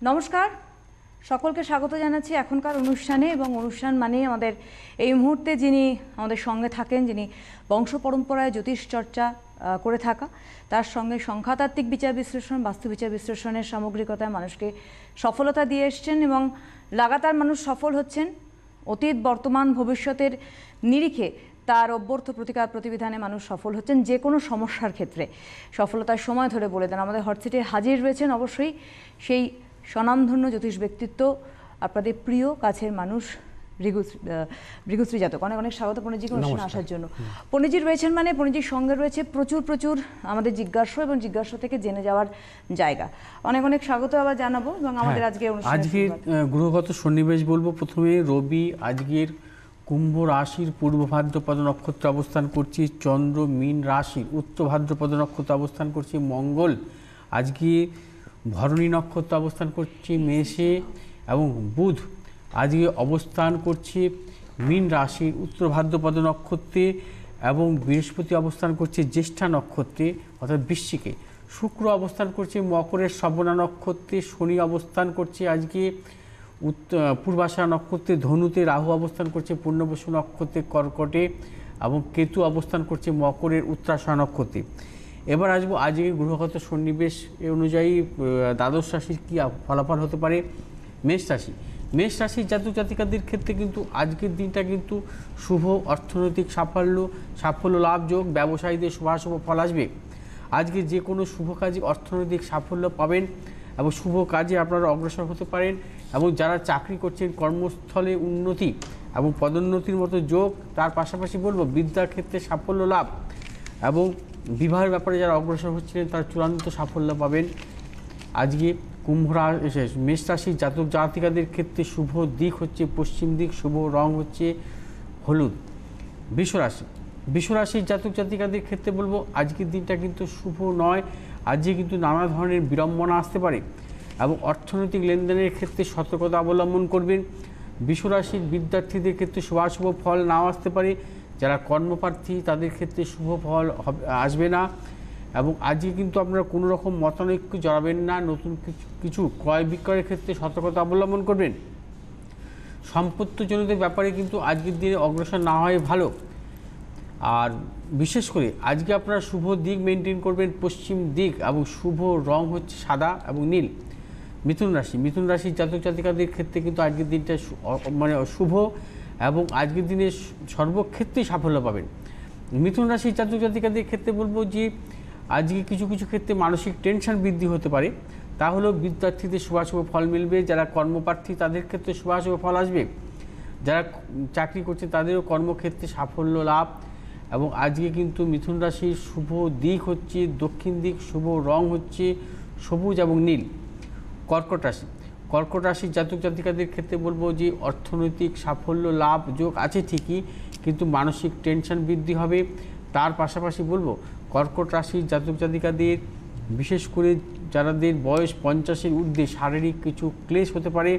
নমস্কার, সকলকে স্বাগত জানাচ্ছি এখনকার অনুষ্ঠানে। এবং অনুষ্ঠান মানেই আমাদের এই মুহূর্তে যিনি আমাদের সঙ্গে থাকেন, যিনি বংশ পরম্পরায় জ্যোতিষ চর্চা করে থাকা, তার সঙ্গে সংখ্যাতাত্ত্বিক বিচার বিশ্লেষণ, বাস্তু বিচার বিশ্লেষণের সামগ্রিকতায় মানুষকে সফলতা দিয়ে এসছেন এবং লাগাতার মানুষ সফল হচ্ছেন। অতীত, বর্তমান, ভবিষ্যতের নিরিখে তার অভ্যর্থ প্রতিকার প্রতিবিধানে মানুষ সফল হচ্ছেন যে কোনো সমস্যার ক্ষেত্রে। সফলতার সময় ধরে বলে দেন। আমাদের হটসিটে হাজির রয়েছেন অবশ্যই সেই স্বনামধন্য জ্যোতিষ ব্যক্তিত্ব, আপনাদের প্রিয় কাছের মানুষ ভৃগুশ্রী জাতক। অনেক অনেক স্বাগত পণ্ডিতজিকে অনুষ্ঠানে আসার জন্য। পণ্ডিতজি রয়েছেন মানে পণ্ডিতজির সঙ্গে রয়েছে প্রচুর আমাদের জিজ্ঞাস্য এবং জিজ্ঞাস্য থেকে জেনে যাওয়ার জায়গা। অনেক অনেক স্বাগত আবার জানাবো। এবং আমাদের আজকের গ্রহগত সন্নিবেশ বলবো। প্রথমে রবি আজকের কুম্ভ রাশির পূর্ব ভাদ্রপদ নক্ষত্রে অবস্থান করছি, চন্দ্র মীন রাশির উত্তর ভাদ্রপদ নক্ষত্রে অবস্থান করছি, মঙ্গল আজকে ভরণী নক্ষত্র অবস্থান করছি মেষে, এবং বুধ আজকে অবস্থান করছে মীন রাশির উত্তর ভাদ্রপদ নক্ষত্রে, এবং বৃহস্পতি অবস্থান করছে জ্যেষ্ঠা নক্ষত্রে অর্থাৎ বৃশ্চিকে, শুক্র অবস্থান করছে মকরের শ্রবণা নক্ষত্রে, শনি অবস্থান করছে আজকে পূর্বাষাঢ়া নক্ষত্রে ধনুতে, রাহু অবস্থান করছে পূর্ণবসু নক্ষত্রে কর্কটে, এবং কেতু অবস্থান করছে মকরের উত্তরাষাঢ়া নক্ষত্রে। এবার আসবো আজকের গ্রহগত সন্নিবেশ অনুযায়ী দ্বাদশ রাশির কী ফলাফল হতে পারে। মেষ রাশি, মেষ রাশির জাতক জাতিকাদের ক্ষেত্রে কিন্তু আজকের দিনটা কিন্তু শুভ, অর্থনৈতিক সাফল্য লাভ যোগ, ব্যবসায়ীদের শুভাশুভ ফল আসবে। আজকে যে কোনো শুভ কাজে অর্থনৈতিক সাফল্য পাবেন এবং শুভ কাজে আপনারা অগ্রসর হতে পারেন। এবং যারা চাকরি করছেন কর্মস্থলে উন্নতি এবং পদোন্নতির মতো যোগ, তার পাশাপাশি বলবো বিদ্যার ক্ষেত্রে সাফল্য লাভ, এবং বিবাহের ব্যাপারে যারা অগ্রসর হচ্ছিলেন তারা চূড়ান্ত সাফল্য পাবেন। আজকে মেষ রাশির জাতক জাতিকাদের ক্ষেত্রে শুভ দিক হচ্ছে পশ্চিম দিক, শুভ রং হচ্ছে হলুদ। বৃষরাশির জাতক জাতিকাদের ক্ষেত্রে বলবো আজকের দিনটা কিন্তু শুভ নয়। আজকে কিন্তু নানা ধরনের বিড়ম্বনা আসতে পারে এবং অর্থনৈতিক লেনদেনের ক্ষেত্রে সতর্কতা অবলম্বন করবেন। বৃষরাশির বিদ্যার্থীদের ক্ষেত্রে শুভাশুভ ফল নাও আসতে পারে। যারা কর্মপ্রার্থী তাদের ক্ষেত্রে শুভ ফল আসবে না। এবং আজকে কিন্তু আপনারা কোনো রকম মতানৈক্য জড়াবেন না। নতুন কিছু ক্রয় বিক্রয়ের ক্ষেত্রে সতর্কতা অবলম্বন করবেন। সম্পত্তিজনিত ব্যাপারে কিন্তু আজকের দিনে অগ্রসর না হয় ভালো। আর বিশেষ করে আজকে আপনারা শুভ দিক মেনটেন করবেন পশ্চিম দিক, এবং শুভ রং হচ্ছে সাদা এবং নীল। মিথুন রাশির জাতক জাতিকাদের ক্ষেত্রে কিন্তু আজকের দিনটা শুভ, এবং আজকের দিনে সর্বক্ষেত্রেই সাফল্য পাবেন। মিথুন রাশির জাতক জাতিকাদের ক্ষেত্রে বলবো যে আজকে কিছু ক্ষেত্রে মানসিক টেনশন বৃদ্ধি হতে পারে। তা হলেও বিদ্যার্থীদের শুভাশুভ ফল মিলবে। যারা কর্মপ্রার্থী তাদের ক্ষেত্রে শুভাশুভ ফল আসবে। যারা চাকরি করছে তাদেরও কর্মক্ষেত্রে সাফল্য লাভ। এবং আজকে কিন্তু মিথুন রাশির শুভ দিক হচ্ছে দক্ষিণ দিক, শুভ রং হচ্ছে সবুজ এবং নীল। কর্কট রাশির জাতক জাতিকাদের ক্ষেত্রে বলবো যে অর্থনৈতিক সাফল্য লাভ যোগ আছে ঠিকই, কিন্তু মানসিক টেনশন বৃদ্ধি হবে। তার পাশাপাশি বলবো কর্কট রাশির জাতক জাতিকাদের বিশেষ করে যাদের বয়স 50-এর ঊর্ধ্বে শারীরিক কিছু ক্লেশ হতে পারে,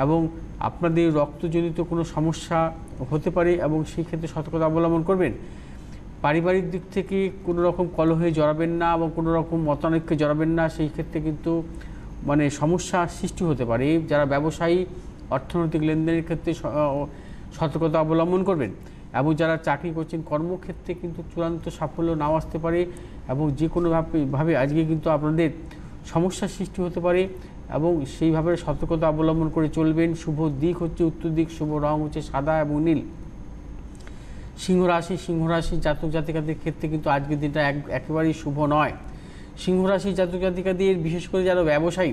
এবং আপনাদের রক্তজনিত কোনো সমস্যা হতে পারে, এবং সেই ক্ষেত্রে সতর্কতা অবলম্বন করবেন। পারিবারিক দিক থেকে কোনো রকম কলহে জড়াবেন না এবং কোনো রকম মতানৈক্যে জড়াবেন না। সেই ক্ষেত্রে কিন্তু সমস্যা সৃষ্টি হতে পারে। যারা ব্যবসায়ী অর্থনৈতিক লেনদেনের ক্ষেত্রে সতর্কতা অবলম্বন করবেন। এবং যারা চাকরি করছেন কর্মক্ষেত্রে কিন্তু চূড়ান্ত সাফল্য নাও আসতে পারে, এবং যে কোনোভাবে আজকে কিন্তু আপনাদের সমস্যার সৃষ্টি হতে পারে, এবং সেইভাবে সতর্কতা অবলম্বন করে চলবেন। শুভ দিক হচ্ছে উত্তর দিক, শুভ রং হচ্ছে সাদা এবং নীল। সিংহ রাশির জাতক জাতিকাদের ক্ষেত্রে কিন্তু আজকের দিনটা একেবারেই শুভ নয়। সিংহ রাশির জাতক জাতিকাদের বিশেষ করে যারা ব্যবসায়ী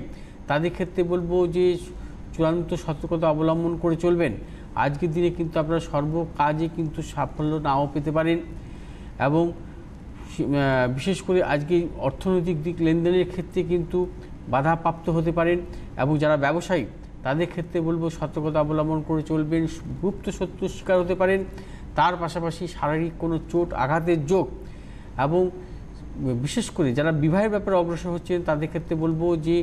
তাদের ক্ষেত্রে বলবো যে চূড়ান্ত সতর্কতা অবলম্বন করে চলবেন। আজকের দিনে কিন্তু আপনারা সর্বকাজে কিন্তু সাফল্য নাও পেতে পারেন, এবং বিশেষ করে আজকে অর্থনৈতিক দিক লেনদেনের ক্ষেত্রে কিন্তু বাধাপ্রাপ্ত হতে পারেন। এবং যারা ব্যবসায়ী তাদের ক্ষেত্রে বলবো সতর্কতা অবলম্বন করে চলবেন। গুপ্ত শত্রুর শিকার হতে পারেন। তার পাশাপাশি শারীরিক কোনো চোট আঘাতের যোগ, এবং বিশেষ করে যারা বিবাহের ব্যাপারে অগ্রসর হচ্ছেন তাদের ক্ষেত্রে বলবো যে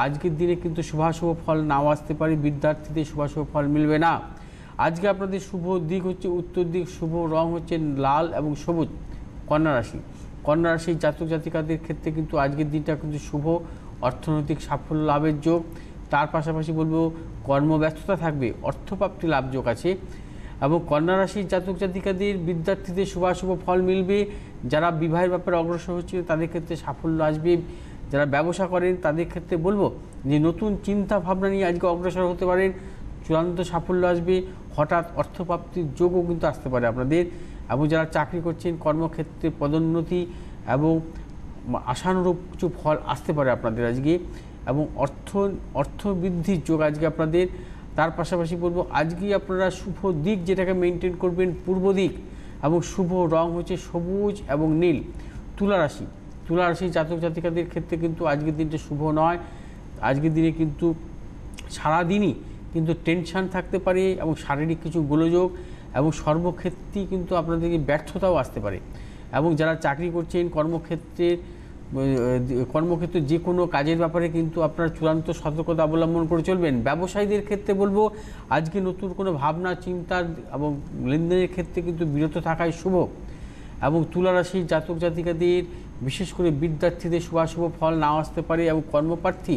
আজকের দিনে কিন্তু শুভাশুভ ফল নাও আসতে পারে। বিদ্যার্থীদের শুভাশুভ ফল মিলবে না। আজকে আপনাদের শুভ দিক হচ্ছে উত্তর দিক, শুভ রং হচ্ছে লাল এবং সবুজ। কন্যা রাশির জাতক জাতিকাদের ক্ষেত্রে কিন্তু আজকের দিনটা কিন্তু শুভ, অর্থনৈতিক সাফল্য লাভের যোগ। তার পাশাপাশি বলবো কর্মব্যস্ততা থাকবে, অর্থপ্রাপ্তি লাভ যোগ আছে। এবং কন্যা রাশির জাতক জাতিকাদের বিদ্যার্থীদের শুভাশুভ ফল মিলবে। যারা বিবাহের ব্যাপারে অগ্রসর হচ্ছে তাদের ক্ষেত্রে সাফল্য আসবে। যারা ব্যবসা করেন তাদের ক্ষেত্রে বলবো যে নতুন চিন্তা ভাবনা নিয়ে আজকে অগ্রসর হতে পারেন, চূড়ান্ত সাফল্য আসবে। হঠাৎ অর্থপ্রাপ্তির যোগও কিন্তু আসতে পারে আপনাদের। এবং যারা চাকরি করছেন কর্মক্ষেত্রে পদোন্নতি এবং আশানুরূপ কিছু ফল আসতে পারে আপনাদের আজকে। এবং অর্থ বৃদ্ধির যোগ আজকে আপনাদের। তার পাশাপাশি বলবো আজকে আপনারা শুভ দিক যেটাকে মেনটেন করবেন পূর্ব দিক, এবং শুভ রং হচ্ছে সবুজ এবং নীল। তুলা রাশি জাতক জাতিকাদের ক্ষেত্রে কিন্তু আজকের দিনটা শুভ নয়। আজকের দিনে কিন্তু সারাদিনই কিন্তু টেনশান থাকতে পারে এবং শারীরিক কিছু গোলযোগ, এবং সর্বক্ষেত্রেই কিন্তু আপনাদেরকে ব্যর্থতাও আসতে পারে। এবং যারা চাকরি করছেন কর্মক্ষেত্রে যে কোনো কাজের ব্যাপারে কিন্তু আপনারা চূড়ান্ত সতর্কতা অবলম্বন করে চলবেন। ব্যবসায়ীদের ক্ষেত্রে বলবো আজকে নতুন কোনো ভাবনা চিন্তার এবং লেনদেনের ক্ষেত্রে কিন্তু বিরত থাকাই শুভ। এবং তুলা রাশির জাতক জাতিকাদের বিশেষ করে বিদ্যার্থীদের শুভাশুভ ফল নাও আসতে পারে, এবং কর্মপ্রার্থী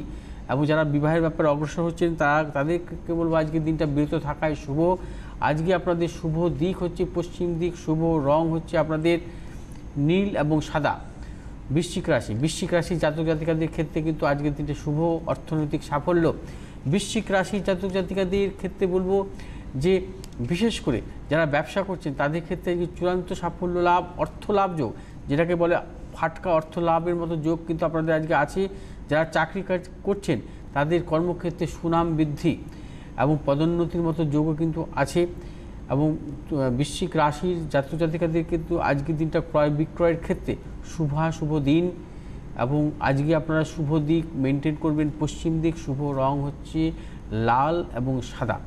এবং যারা বিবাহের ব্যাপারে অগ্রসর হচ্ছেন তাদেরকে বলবো আজকের দিনটা বিরত থাকাই শুভ। আজকে আপনাদের শুভ দিক হচ্ছে পশ্চিম দিক, শুভ রং হচ্ছে আপনাদের নীল এবং সাদা। বৃশ্চিক রাশি জাতক জাতিকাদের ক্ষেত্রে কিন্তু আজকের দিনটা শুভ, অর্থনৈতিক সাফল্য। বৃশ্চিক রাশির জাতক জাতিকাদের ক্ষেত্রে বলবো যে বিশেষ করে যারা ব্যবসা করছেন তাদের ক্ষেত্রে চূড়ান্ত সাফল্য লাভ, অর্থ লাভ যোগ যেটাকে বলে ফাটকা অর্থ লাভের মতো যোগ কিন্তু আপনাদের আজকে আছে। যারা চাকরি কাজ করছেন তাদের কর্মক্ষেত্রে সুনাম বৃদ্ধি এবং পদোন্নতির মতো যোগও কিন্তু আছে। এবং বৃশ্চিক রাশির জাতক জাতিকাদের কিন্তু আজকের দিনটা ক্রয় বিক্রয়ের ক্ষেত্রে শুভ দিন। এবং আজকে আপনারা শুভ দিক মেনটেন করবেন পশ্চিম দিক, শুভ রং হচ্ছে লাল এবং সাদা।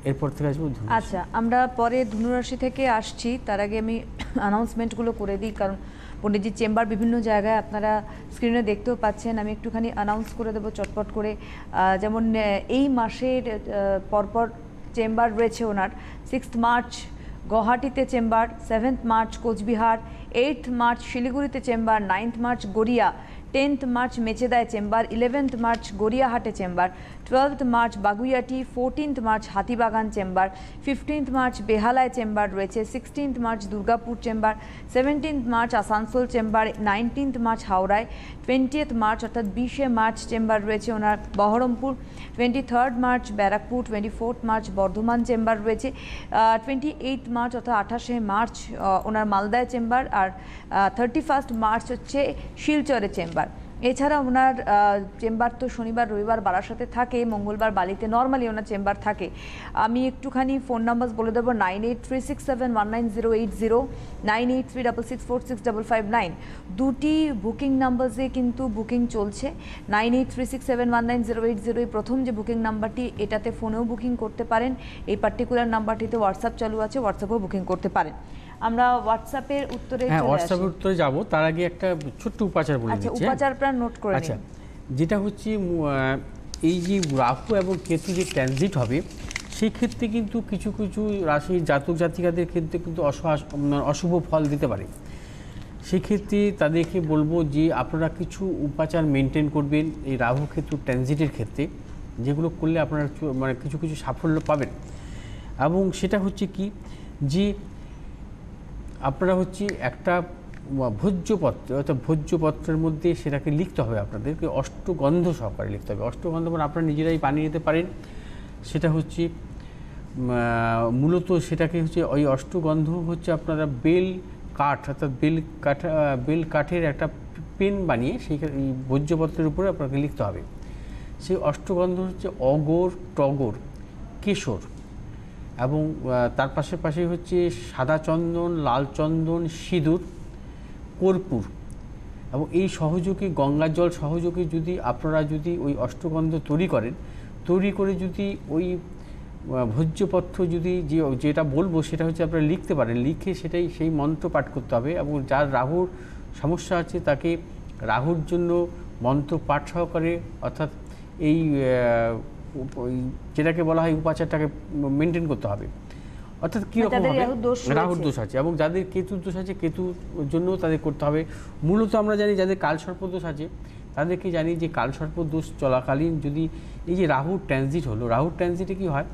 এরপর থেকে আসবো ধনু। আচ্ছা, আমরা পরে ধনুরাশি থেকে আসছি, তার আগে আমি অ্যানাউন্সমেন্টগুলো করে দিই, কারণ পণ্ডিতজির চেম্বার বিভিন্ন জায়গায় আপনারা স্ক্রিনে দেখতেও পাচ্ছেন। আমি একটুখানি অ্যানাউন্স করে দেবো চটপট করে। যেমন এই মাসের পরপর চেম্বার রয়েছে ওনার। 6 মার্চ গুয়াহাটিতে চেম্বার, 7 মার্চ কোচবিহার, 8 মার্চ শিলিগুড়িতে চেম্বার, 9 মার্চ গড়িয়া, 10 মার্চ মেচেদায় চেম্বার, 11 মার্চ গড়িয়াহাটে chamber, 12 March Baguiati, 14 March Hatibagan chamber, 15 March বেহালায় চেম্বার রয়েছে, 16 March Durgapur chamber, 17 March Asansol chamber, 19 March হাওড়ায়, 20 মার্চ অর্থাৎ 20 মার্চ চেম্বার রয়েছে ওনার Baharampur, 23 March Barrackpore, 24 March Bardhaman chamber রয়েছে, 28 মার্চ অর্থাৎ 28 মার্চ ওনার মালদায় চেম্বার, আর 31 মার্চ হচ্ছে শিলচরে চেম্বার। এছাড়া ওনার চেম্বার তো শনিবার রবিবার বারাসাতে থাকে, মঙ্গলবার বালিতে নর্মালি ওনার চেম্বার থাকে। আমি একটুখানি ফোন নাম্বার বলে দেবো: 9836719080, 9836646559। দুটি বুকিং নাম্বারসে কিন্তু বুকিং চলছে। 9836719080 প্রথম যে বুকিং নাম্বারটি, এটাতে ফোনেও বুকিং করতে পারেন। এই পার্টিকুলার নাম্বারটিতে হোয়াটসঅ্যাপ চালু আছে, হোয়াটসঅ্যাপেও বুকিং করতে পারেন। আমরা হোয়াটসঅ্যাপের উত্তরে হোয়াটসঅ্যাপের উত্তরে যাব, তার আগে একটা ছোট্ট উপাচার বলে দিচ্ছি। আচ্ছা, উপাচার প্রাণ নোট করে নিন। আচ্ছা, যেটা হচ্ছে এই যে রাহু এবং কেতু যে ট্রানজিট হবে, সেই ক্ষেত্রে কিন্তু কিছু কিছু রাশির জাতক জাতিকাদের ক্ষেত্রে কিন্তু অশুভ ফল দিতে পারে। সেক্ষেত্রে তাদেরকে বলবো যে আপনারা কিছু উপাচার মেনটেন করবেন এই রাহু কেতু ট্রানজিটের ক্ষেত্রে, যেগুলো করলে আপনারা মানে কিছু কিছু সাফল্য পাবেন। এবং সেটা হচ্ছে কি, যে আপনারা হচ্ছে একটা ভোজ্যপত্র, অর্থাৎ ভোজ্যপত্রের মধ্যে সেটাকে লিখতে হবে, আপনাদেরকে অষ্টগন্ধ সহকারে লিখতে হবে। অষ্টগন্ধ মানে আপনারা নিজেরাই বানিয়ে নিতে পারেন। সেটা হচ্ছে মূলত সেটাকে হচ্ছে ওই অষ্টগন্ধ হচ্ছে আপনারা বেল কাঠ, অর্থাৎ বেল কাঠের একটা পেন বানিয়ে সেই ভোজ্যপত্রের উপরে আপনাকে লিখতে হবে। সেই অষ্টগন্ধ হচ্ছে অগর, টগর, কেশর, এবং তার পাশাপাশি হচ্ছে সাদা চন্দন, লাল চন্দন, সিঁদুর, কর্পূর, এবং এই সহযোগী গঙ্গার জল সহযোগী যদি আপনারা যদি ওই অষ্টগন্ধ তৈরি করে যদি ওই ভোজ্যপত্র যদি যেটা বলবো সেটা হচ্ছে আপনারা লিখতে পারেন, লিখে সেটাই সেই মন্ত্র পাঠ করতে হবে। এবং যার রাহুর সমস্যা আছে তাকে রাহুর জন্য মন্ত্র পাঠ সহকারে, অর্থাৎ এই যেটাকে বলা হয় উপাচারটাকে মেনটেন করতে হবে। অর্থাৎ কীরকম হবে, রাহুর দোষ আছে, এবং যাদের কেতুর দোষ আছে কেতুর জন্য তাদের করতে হবে। মূলত আমরা জানি যাদের কালসর্প দোষ আছে তাদেরকে জানি যে কালসর্প দোষ চলাকালীন যদি এই যে রাহুর ট্রানজিট হলো, রাহুর ট্রানজিটে কী হয়,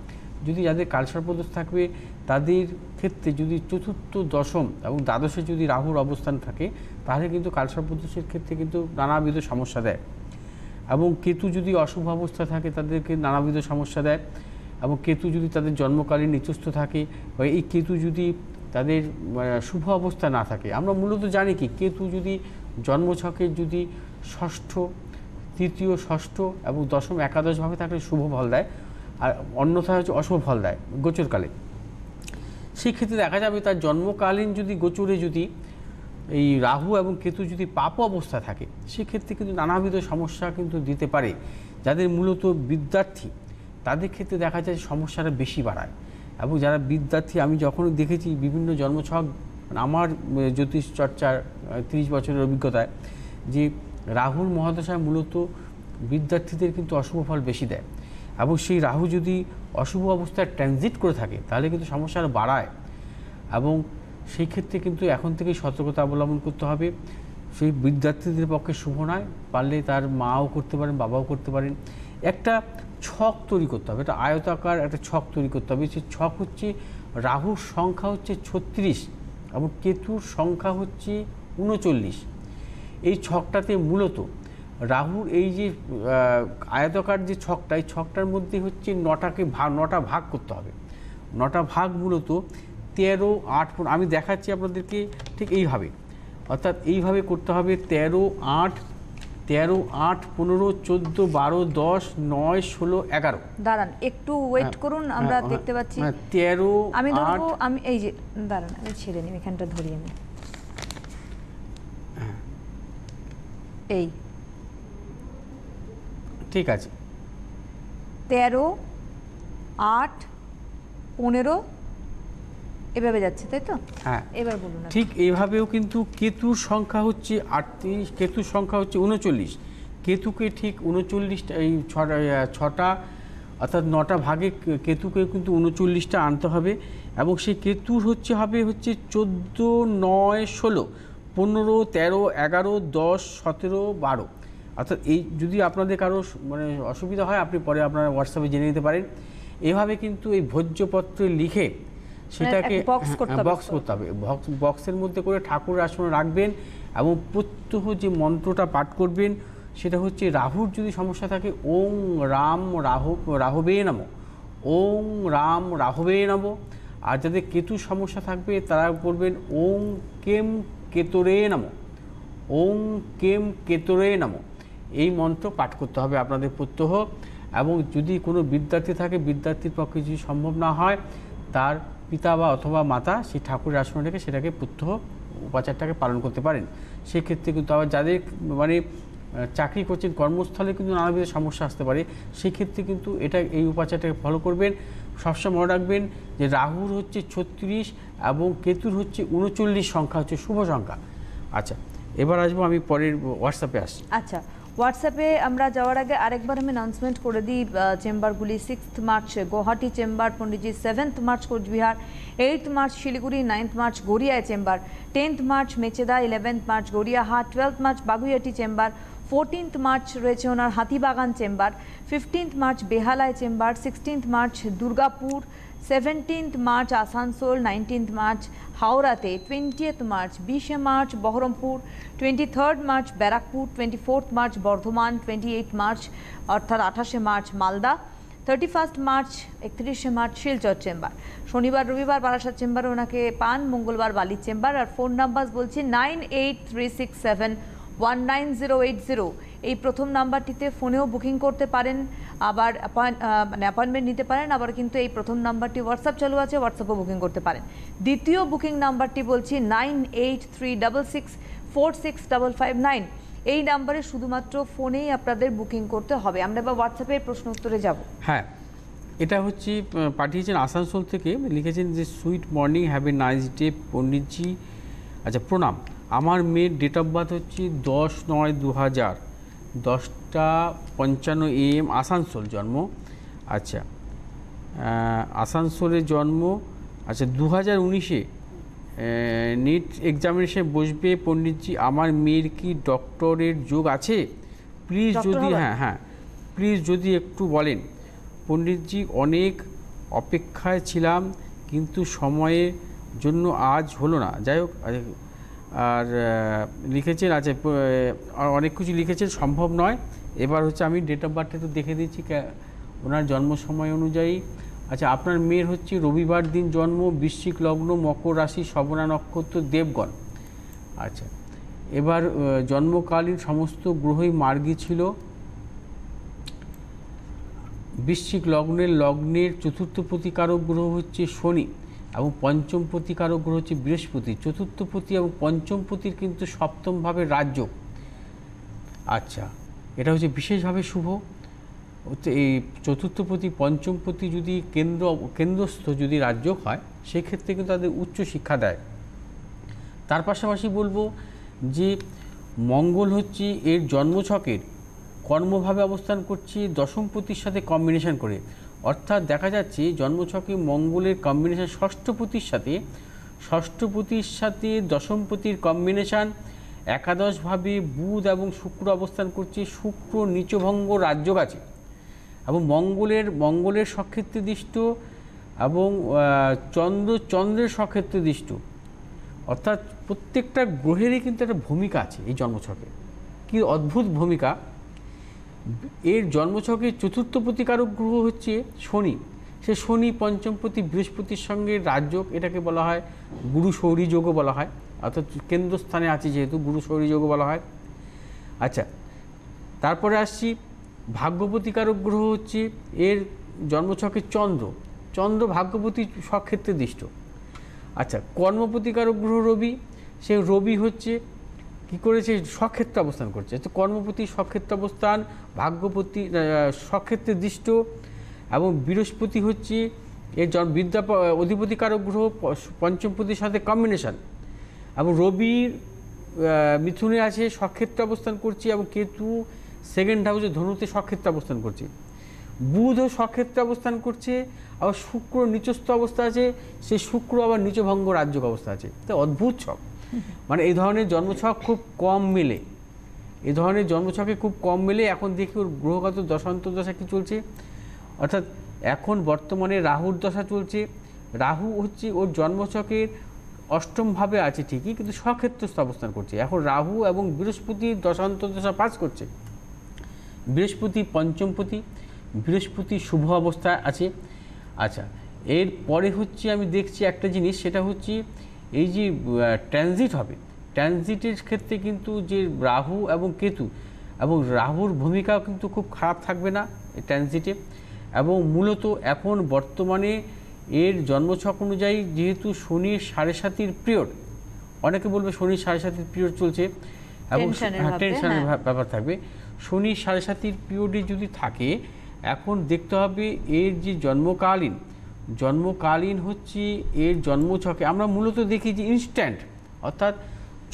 যদি যাদের কালসর্প দোষ থাকবে তাদের ক্ষেত্রে যদি চতুর্থ, দশম এবং দ্বাদশে যদি রাহুর অবস্থান থাকে, তাহলে কিন্তু কালসর্প দোষের ক্ষেত্রে কিন্তু নানাবিধ সমস্যা দেয়। এবং কেতু যদি অশুভ অবস্থা থাকে তাদেরকে নানাবিধ সমস্যা দেয়। এবং কেতু যদি তাদের জন্মকালীন নিচস্থ থাকে, বা এই কেতু যদি তাদের শুভ অবস্থা না থাকে, আমরা মূলত জানি কি কেতু যদি জন্মছকের যদি ষষ্ঠ, তৃতীয়, ষষ্ঠ এবং দশম একাদশভাবে থাকলে শুভ ফল দেয়, আর অন্যথায় হচ্ছে অশুভ ফল দেয় গোচরকালে। সেই ক্ষেত্রে দেখা যাবে তার জন্মকালীন যদি গোচরে যদি এই রাহু এবং কেতু যদি পাপ অবস্থা থাকে, সেক্ষেত্রে কিন্তু নানাবিধ সমস্যা কিন্তু দিতে পারে। যাদের মূলত বিদ্যার্থী তাদের ক্ষেত্রে দেখা যায় সমস্যাটা বেশি বাড়ায়। এবং যারা বিদ্যার্থী, আমি যখন দেখেছি বিভিন্ন জন্মছক, আমার জ্যোতিষ চর্চার 30 বছরের অভিজ্ঞতায়, যে রাহুর মহাদশায় মূলত বিদ্যার্থীদের কিন্তু অশুভ ফল বেশি দেয়। এবং সেই রাহু যদি অশুভ অবস্থায় ট্রানজিট করে থাকে তাহলে কিন্তু সমস্যাটা বাড়ায়। এবং সেই ক্ষেত্রে কিন্তু এখন থেকেই সতর্কতা অবলম্বন করতে হবে। সেই বিদ্যার্থীদের পক্ষে শুভ নয়, পারলে তার মাও করতে পারেন, বাবাও করতে পারেন। একটা ছক তৈরি করতে হবে, একটা আয়তাকার একটা ছক তৈরি করতে হবে। সেই ছক হচ্ছে রাহুর সংখ্যা হচ্ছে 36 এবং কেতুর সংখ্যা হচ্ছে 39। এই ছকটাতে মূলত রাহুর এই যে আয়তাকার যে ছকটা, এই ছকটার মধ্যে হচ্ছে 9টা ভাগ করতে হবে। 9টা ভাগ মূলত 13, 8, আমি দেখাচ্ছি আপনাদেরকে ঠিক এইভাবে, অর্থাৎ এইভাবে করতে হবে। 13, 8, 15, 14, 12, 10, 9, 16, 11। দাঁড়ান একটু ওয়েট করুন, আমরা দেখতে পাচ্ছি 13, আমি ধরবো, আমি এই যে দাঁড়ান আমি ছেড়ে নিই, এখানটা ধরিয়ে নিই। এই ঠিক আছে, 13, 8, 15 এভাবে যাচ্ছে, তাই তো? হ্যাঁ, এবার বলুন। ঠিক এইভাবেও কিন্তু কেতুর সংখ্যা হচ্ছে 38, কেতুর সংখ্যা হচ্ছে 39। কেতুকে ঠিক 39টা, এই 6টা অর্থাৎ 9টা ভাগে কেতুকে কিন্তু 39টা আনতে হবে। এবং সেই কেতুর হবে 14, 9, 16, 15, 13, 11, 10, 17, 12। অর্থাৎ এই যদি আপনাদের কারো মানে অসুবিধা হয়, আপনি পরে আপনারা হোয়াটসঅ্যাপে জেনে নিতে পারেন। এভাবে কিন্তু এই ভোজ্যপত্রে লিখে সেটাকে বক্স করতে হবে। বক্সের মধ্যে করে ঠাকুরের আসনে রাখবেন এবং প্রত্যহ যে মন্ত্রটা পাঠ করবেন সেটা হচ্ছে, রাহুর যদি সমস্যা থাকে, ওং রাম রাহবে নমঃ, ওং রাম রাহবে নমঃ। আর যাদের কেতুর সমস্যা থাকবে তারা বলবেন ওং কেম কেতরে নমঃ, ওং কেম কেতরে নমঃ। এই মন্ত্র পাঠ করতে হবে আপনাদের প্রত্যহ। এবং যদি কোনো বিদ্যার্থী থাকে, বিদ্যার্থীর পক্ষে যদি সম্ভব না হয়, তার পিতা বা অথবা মাতা সেই ঠাকুরের আসনে রেখে সেটাকে প্রত্যহ উপাচারটাকে পালন করতে পারেন। সেক্ষেত্রে কিন্তু আবার যাদের মানে চাকরি করছেন, কর্মস্থলে কিন্তু নানাবিধ সমস্যা আসতে পারে, সেক্ষেত্রে কিন্তু এই উপাচারটাকে ফলো করবেন। সবসময় মনে রাখবেন যে রাহুর হচ্ছে 36 এবং কেতুর হচ্ছে 39 সংখ্যা হচ্ছে শুভ সংখ্যা। আচ্ছা, এবার আসবো আমি পরের হোয়াটসঅ্যাপে আসছি। আচ্ছা, হোয়াটসঅ্যাপে আমরা যাওয়ার আগে আরেকবার আমি অ্যানাউন্সমেন্ট করে দিই চেম্বারগুলি। 6th March Guwahati chamber Panditji, 7th March Cooch Behar, 8th March Siliguri, 9th March গড়িয়ায় chamber, 10th March Mecheda, 11th March Gariahat, 12th March Baguiati chamber, 14th March রয়েছে ওনার হাতিবাগান চেম্বার, 15th মার্চ বেহালায় chamber, 16th March Durgapur, 17th March Asansol, 19th March হাওড়াতে, 20th March 20 March Baharampur, 23rd March Barrackpore, 24th March Bardhaman, 28th March অর্থাৎ 28শে March Malda, 31st March 31শে March Silchar chamber. শনিবার রবিবার বারাসাত চেম্বারে ওনাকে পান, মঙ্গলবার বালি চেম্বার। আর ফোন নাম্বার বলছি 9836719080। এই প্রথম নাম্বারটিতে ফোনেও বুকিং করতে পারেন, আবার অ্যাপয়েন্টমেন্ট নিতে পারেন। আবার কিন্তু এই প্রথম নাম্বারটি হোয়াটসঅ্যাপ চালু আছে, হোয়াটসঅ্যাপও বুকিং করতে পারেন। দ্বিতীয় বুকিং নাম্বারটি বলছি 9836646559। এই নাম্বারে শুধুমাত্র ফোনেই আপনাদের বুকিং করতে হবে। আমরা এবার হোয়াটসঅ্যাপে প্রশ্ন উত্তরে যাব। হ্যাঁ, এটা হচ্ছে পাঠিয়েছেন আসানসোল থেকে, লিখেছেন যে sweet morning, have a nice day Panditji. আচ্ছা, প্রণাম। আমার মেয়ের ডেট অফ বার্থ হচ্ছে 10/9/2000, 10:55 AM, আসানসোল জন্ম। আচ্ছা, আসানসোলে জন্ম। আচ্ছা, 2019-এ নিট এক্সামিনেশনে বসবে পণ্ডিতজি। আমার মেয়ের কি ডক্টরের যোগ আছে? প্লিজ ডক্টর যদি হবার? হ্যাঁ প্লিজ যদি একটু বলেন। পণ্ডিতজি, অনেক অপেক্ষায় ছিলাম কিন্তু সময়ের জন্য আজ হলো না। যাই হোক, আর লিখেছেন, আচ্ছা অনেক কিছু লিখেছেন, সম্ভব নয়। এবার হচ্ছে আমি ডেট অফ বার্থটা একটু দেখে দিচ্ছি ওনার জন্ম সময় অনুযায়ী। আচ্ছা, আপনার মেয়ের হচ্ছে রবিবার দিন জন্ম, বৃশ্চিক লগ্ন, মকর রাশি, শ্রবণা নক্ষত্র, দেবগণ। আচ্ছা, এবার জন্মকালীন সমস্ত গ্রহই মার্গী ছিল। বৃশ্চিক লগ্নের চতুর্থ প্রতিকারক গ্রহ হচ্ছে শনি এবং পঞ্চম প্রতিকারক গ্রহ হচ্ছে বৃহস্পতি। চতুর্থপতি এবং পঞ্চমপতির কিন্তু সপ্তমভাবে রাজ্য। আচ্ছা, এটা হচ্ছে বিশেষভাবে শুভ। এই চতুর্থপতি পঞ্চমপতি যদি কেন্দ্রস্থ যদি রাজ্য হয়, সেক্ষেত্রে কিন্তু তাদের উচ্চ শিক্ষা দেয়। তার পাশাপাশি বলবো যে মঙ্গল হচ্ছে এর জন্মছকের কর্মভাবে অবস্থান করছে দশমপতির সাথে কম্বিনেশন করে। অর্থাৎ দেখা যাচ্ছে জন্মছকে মঙ্গলের কম্বিনেশন ষষ্ঠপতির সাথে দশমপতির কম্বিনেশন। একাদশভাবে বুধ এবং শুক্র অবস্থান করছে। শুক্র নিচভঙ্গ রাজ্য আছে এবং মঙ্গলের সক্ষেত্রে দৃষ্ট এবং চন্দ্রের সক্ষেত্রে দৃষ্ট। অর্থাৎ প্রত্যেকটা গ্রহেরই কিন্তু একটা ভূমিকা আছে এই জন্মছকে। কি অদ্ভুত ভূমিকা! এর জন্মছকের চতুর্থ প্রতিকারক গ্রহ হচ্ছে শনি। সে শনি পঞ্চমপতি বৃহস্পতির সঙ্গে রাজযোগ, এটাকে বলা হয় গুরু শৌরী যোগও বলা হয়। অর্থাৎ কেন্দ্রস্থানে আছে যেহেতু, গুরু শৌরী যোগও বলা হয়। আচ্ছা, তারপরে আসছি ভাগ্যপ্রতিকারক গ্রহ হচ্ছে এর জন্মছকের চন্দ্র ভাগ্যপতি সক্ষেত্রে দৃষ্ট। আচ্ছা, কর্মপ্রতিকারক গ্রহ রবি। সে রবি হচ্ছে কি করেছে, সক্ষেত্রে অবস্থান করছে। তো কর্মপতি সক্ষেত্র অবস্থান, ভাগ্যপতি সক্ষেত্রে দৃষ্ট এবং বৃহস্পতি হচ্ছে এর বিদ্যা অধিপতিকারক গ্রহ, পঞ্চমপতির সাথে কম্বিনেশন। এবং রবির মিথুনে আছে, সক্ষেত্রে অবস্থান করছে, এবং কেতু সেকেন্ড হাউসে ধনুতে সক্ষেত্রে অবস্থান করছে। বুধও সক্ষেত্রে অবস্থান করছে, আবার শুক্র নিচস্থ অবস্থা আছে। সেই শুক্র আবার নিচভঙ্গ রাজ্যক অবস্থা আছে। তো অদ্ভুত ছক, মানে এই ধরনের জন্মছক খুব কম মেলে। এখন দেখি ওর গ্রহগত দশা কি চলছে। অর্থাৎ এখন বর্তমানে রাহুর দশা চলছে। রাহু হচ্ছে ওর জন্মছকের অষ্টমভাবে আছে ঠিকই, কিন্তু সক্ষেত্রস্থ অবস্থান করছে। এখন রাহু এবং বৃহস্পতির দশা পাস করছে। বৃহস্পতি পঞ্চমপতি, বৃহস্পতি শুভ অবস্থায় আছে। আচ্ছা, এর পরে হচ্ছে আমি দেখছি একটা জিনিস, সেটা হচ্ছে এই যে ট্রানজিট হবে, ট্রানজিটের ক্ষেত্রে কিন্তু যে রাহু এবং কেতু, এবং রাহুর ভূমিকাও কিন্তু খুব খারাপ থাকবে না এই ট্রানজিটে। এবং মূলত এখন বর্তমানে এর জন্মছক অনুযায়ী যেহেতু শনির 7.5 পিরিয়ড, অনেকে বলবে শনির 7.5 পিরিয়ড চলছে এবং টেনশনের ব্যাপার থাকবে। শনির 7.5 পিরিয়ডে যদি থাকে, এখন দেখতে হবে এর যে জন্মকালীন হচ্ছে এর জন্মছকে আমরা মূলত দেখি যে ইনস্ট্যান্ট, অর্থাৎ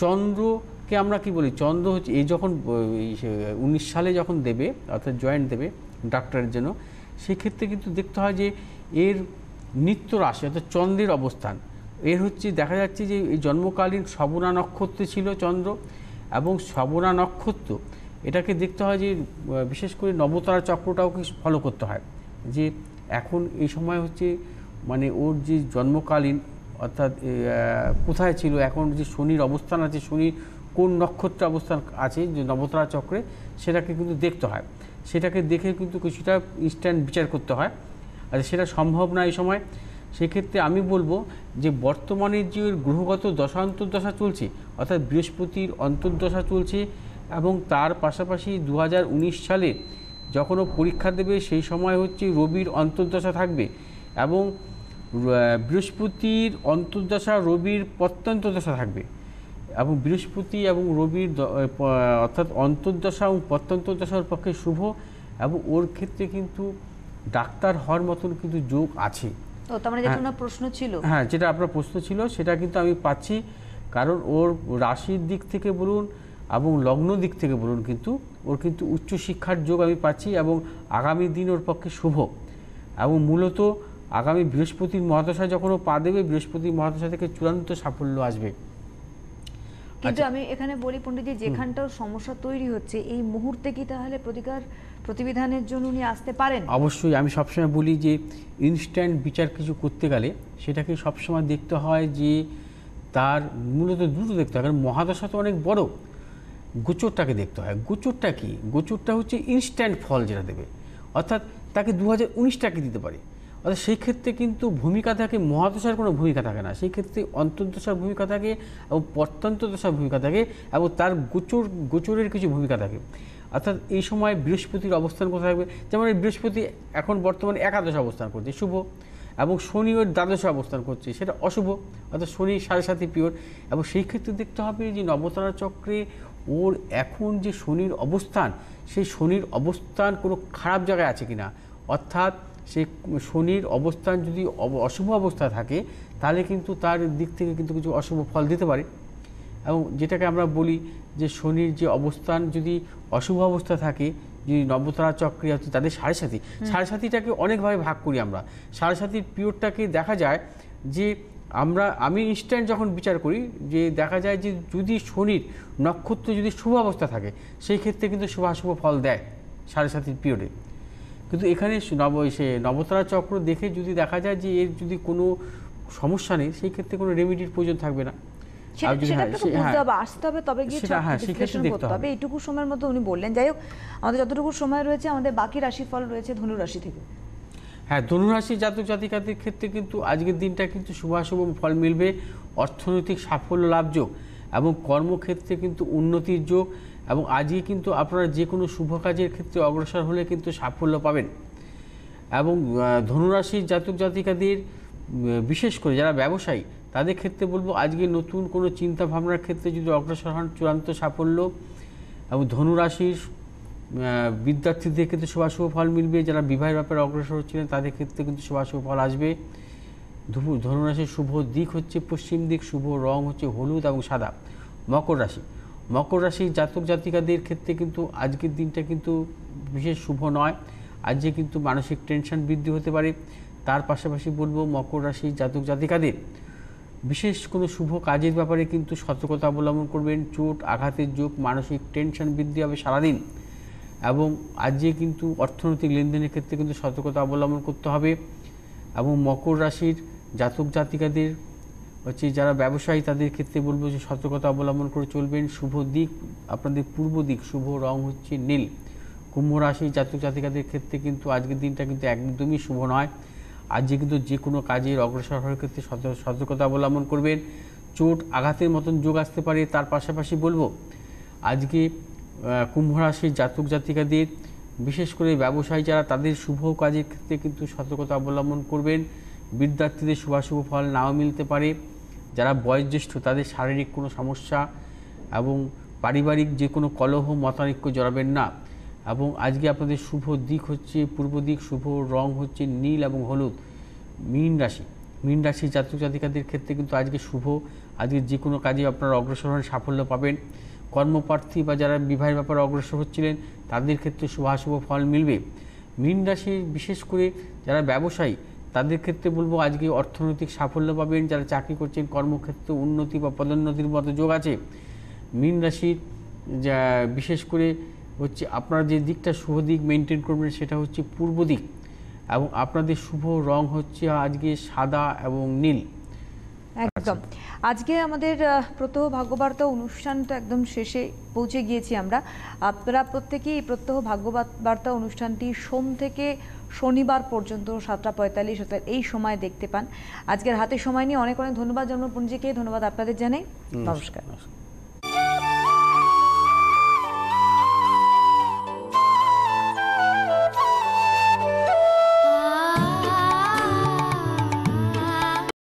চন্দ্রকে আমরা কি বলি, চন্দ্র হচ্ছে এই যখন 19 সালে যখন দেবে, অর্থাৎ জয়েন্ট দেবে ডাক্তারের জন্য, সেক্ষেত্রে কিন্তু দেখতে হয় যে এর নিত্য রাশি অর্থাৎ চন্দ্রের অবস্থান। এর হচ্ছে দেখা যাচ্ছে যে এই জন্মকালীন শ্রবণা নক্ষত্রে ছিল চন্দ্র, এবং শ্রবণা নক্ষত্র এটাকে দেখতে হয় যে বিশেষ করে নবতারা চক্রটাও ফলো করতে হয়, যে এখন এই সময় হচ্ছে মানে ওর যে জন্মকালীন অর্থাৎ কোথায় ছিল, এখন যে শনির অবস্থান আছে, শনির কোন নক্ষত্রে অবস্থান আছে যে নবতারা চক্রে, সেটাকে কিন্তু দেখতে হয়। সেটাকে দেখে কিন্তু কিছুটা ইনস্ট্যান্ট বিচার করতে হয়। আর সেটা সম্ভব না এই সময়। সেক্ষেত্রে আমি বলবো যে বর্তমানে যে গ্রহগত দশা অন্তর্দশা চলছে, অর্থাৎ বৃহস্পতির অন্তর্দশা চলছে, এবং তার পাশাপাশি 2019 সালে যখন ও পরীক্ষা দেবে সেই সময় হচ্ছে রবির অন্তর্দশা থাকবে, এবং বৃহস্পতির অন্তর্দশা রবির প্রত্যন্তদশা থাকবে, এবং বৃহস্পতি এবং রবির অর্থাৎ অন্তর্দশা এবং প্রত্যন্তদশার পক্ষে শুভ, এবং ওর ক্ষেত্রে কিন্তু ডাক্তার হওয়ার মতন কিন্তু যোগ আছে। প্রশ্ন ছিল, হ্যাঁ, যেটা আপনার প্রশ্ন ছিল সেটা কিন্তু আমি পাচ্ছি, কারণ ওর রাশির দিক থেকে বলুন এবং লগ্ন দিক থেকে বলুন, কিন্তু ওর কিন্তু উচ্চশিক্ষার যোগ আমি পাচ্ছি, এবং আগামী দিন ওর পক্ষে শুভ। এবং মূলত আগামী বৃহস্পতির মহাদশায় যখন ও পা দেবে, বৃহস্পতির মহাদশা থেকে চূড়ান্ত সাফল্য আসবে। কিন্তু আমি এখানে বলি পণ্ডিতজি, যেখানটাও সমস্যা তৈরি হচ্ছে এই মুহূর্তে কি তাহলে প্রতিবিধানের জন্য উনি আসতে পারেন? অবশ্যই। আমি সবসময় বলি যে ইনস্ট্যান্ট বিচার কিছু করতে গেলে সেটাকে সবসময় দেখতে হয় যে তার মূলত দ্রুত দেখতে হয়, কারণ মহাদশা তো অনেক বড়। গোচরটাকে দেখতে হয়। গোচরটা কি? গোচরটা হচ্ছে ইনস্ট্যান্ট ফল যেটা দেবে, অর্থাৎ তাকে 2019টাকে দিতে পারে। অর্থাৎ সেই ক্ষেত্রে কিন্তু ভূমিকা থাকে, মহাদশার কোনো ভূমিকা থাকে না, সেই ক্ষেত্রে অন্তর্দশার ভূমিকা থাকে এবং প্রত্যন্ত দশার ভূমিকা থাকে এবং তার গোচরের কিছু ভূমিকা থাকে। অর্থাৎ এই সময় বৃহস্পতির অবস্থান কোথায় থাকবে, যেমন এই বৃহস্পতি এখন বর্তমানে একাদশে অবস্থান করছে, শুভ, এবং শনি ওর দ্বাদশে অবস্থান করছে, সেটা অশুভ। অর্থাৎ শনি 7.5 পিওর। এবং সেই ক্ষেত্রে দেখতে হবে যে নবতারা চক্রে ওর এখন যে শনির অবস্থান, সেই শনির অবস্থান কোনো খারাপ জায়গায় আছে কিনা। অর্থাৎ সেই শনির অবস্থান যদি অশুভ অবস্থা থাকে তাহলে কিন্তু তার দিক থেকে কিন্তু কিছু অশুভ ফল দিতে পারে। এবং যেটাকে আমরা বলি যে শনির যে অবস্থান যদি অশুভ অবস্থা থাকে, যদি নবতারা চক্রে হচ্ছে তাদের 7.5টাকে অনেকভাবে ভাগ করি আমরা। 7.5 পিরিয়ডটাকে দেখা যায় যে আমি ইনস্ট্যান্ট যখন বিচার করি যে দেখা যায় যে যদি শনির নক্ষত্র যদি শুভ অবস্থা থাকে সেই ক্ষেত্রে কিন্তু শুভাশুভ ফল দেয় 7.5 পিরিয়ডে। কিন্তু এখানে নবতারা চক্র দেখে যদি দেখা যায় যে এর যদি কোনো সমস্যা নেই, সেই ক্ষেত্রে কোনো রেমেডির প্রয়োজন থাকবে না। আসতে হবে, তবে গিয়ে বিশ্লেষণ করতে হবে। এইটুকু সময়ের মধ্যে উনি বললেন। যাই হোক, আমাদের যতটুকু সময় রয়েছে, আমাদের বাকি রাশিফল রয়েছে ধনু রাশি থেকে। হ্যাঁ, ধনুরাশি জাতক জাতিকাদের ক্ষেত্রে কিন্তু আজকের দিনটা কিন্তু শুভাশুভ ফল মিলবে। অর্থনৈতিক সাফল্য লাভ যোগ এবং কর্মক্ষেত্রে কিন্তু উন্নতির যোগ, এবং আজকে কিন্তু আপনারা যে কোনো শুভ কাজের ক্ষেত্রে অগ্রসর হলে কিন্তু সাফল্য পাবেন। এবং ধনুরাশির জাতক জাতিকাদের বিশেষ করে যারা ব্যবসায়ী তাদের ক্ষেত্রে বলবো আজকে নতুন কোনো চিন্তা ভাবনার ক্ষেত্রে যদি অগ্রসর হন চূড়ান্ত সাফল্য। এবং ধনুরাশির বিদ্যার্থীদের ক্ষেত্রে শুভাশুভ ফল মিলবে। যারা বিবাহের ব্যাপারে অগ্রসর হচ্ছিলেন তাদের ক্ষেত্রে কিন্তু শুভাশুভ ফল আসবে। ধনুরাশির শুভ দিক হচ্ছে পশ্চিম দিক, শুভ রং হচ্ছে হলুদ এবং সাদা। মকর রাশির জাতক জাতিকাদের ক্ষেত্রে কিন্তু আজকের দিনটা কিন্তু বিশেষ শুভ নয়। আজকে কিন্তু মানসিক টেনশন বৃদ্ধি হতে পারে। তার পাশাপাশি বলবো মকর রাশির জাতক জাতিকাদের বিশেষ কোনো শুভ কাজের ব্যাপারে কিন্তু সতর্কতা অবলম্বন করবেন। চোট আঘাতের যোগ, মানসিক টেনশন বৃদ্ধি হবে সারাদিন। এবং আজকে কিন্তু অর্থনৈতিক লেনদেনের ক্ষেত্রে কিন্তু সতর্কতা অবলম্বন করতে হবে। এবং মকর রাশির জাতক জাতিকাদের হচ্ছে যারা ব্যবসায়ী তাদের ক্ষেত্রে বলবো যে সতর্কতা অবলম্বন করে চলবেন। শুভ দিক আপনাদের পূর্ব দিক, শুভ রং হচ্ছে নীল। কুম্ভ রাশির জাতক জাতিকাদের ক্ষেত্রে কিন্তু আজকের দিনটা কিন্তু একদমই শুভ নয়। আজকে কিন্তু যে কোনো কাজের অগ্রসর হওয়ার ক্ষেত্রে সতর্কতা অবলম্বন করবেন। চোট আঘাতের মতন যোগ আসতে পারে। তার পাশাপাশি বলবো আজকে কুম্ভ রাশির জাতক জাতিকাদের বিশেষ করে ব্যবসায়ী যারা তাদের শুভ কাজের ক্ষেত্রে কিন্তু সতর্কতা অবলম্বন করবেন। বিদ্যার্থীদের শুভাশুভ ফল নাও মিলতে পারে। যারা বয়োজ্যেষ্ঠ তাদের শারীরিক কোনো সমস্যা এবং পারিবারিক যে কোনো কলহ মতানৈক্য জড়াবেন না। এবং আজকে আপনাদের শুভ দিক হচ্ছে পূর্ব দিক, শুভ রং হচ্ছে নীল এবং হলুদ। মীন রাশির জাতক জাতিকাদের ক্ষেত্রে কিন্তু আজকে শুভ। আজকে যে কোনো কাজে আপনারা অগ্রসর হন সাফল্য পাবেন। কর্মপ্রার্থী বা যারা বিবাহের ব্যাপারে অগ্রসর হচ্ছিলেন তাদের ক্ষেত্রে শুভাশুভ ফল মিলবে। মীন রাশির বিশেষ করে যারা ব্যবসায়ী তাদের ক্ষেত্রে বলবো আজকে অর্থনৈতিক সাফল্য পাবেন। যারা চাকরি করছেন কর্মক্ষেত্রে উন্নতি বা পদোন্নতির মতো যোগ আছে। মীন রাশির যা বিশেষ করে হচ্ছে আপনারা যে দিকটা শুভ দিক মেনটেন করবেন সেটা হচ্ছে পূর্ব দিক, এবং আপনাদের শুভ রং হচ্ছে আজকে সাদা এবং নীল। একদম। আজকে আমাদের প্রত্যহ ভাগ্যবার্তা অনুষ্ঠানটা একদম শেষে পৌঁছে গিয়েছি আমরা। আপনারা প্রত্যেকেই এই প্রত্যহ ভাগ্যবার্তা অনুষ্ঠানটি সোম থেকে শনিবার পর্যন্ত 7:45 এই সময় দেখতে পান। আজকের হাতে সময় নিয়ে অনেক অনেক ধন্যবাদ জন্মপুঞ্জিকে, ধন্যবাদ আপনাদের জানাই। নমস্কার।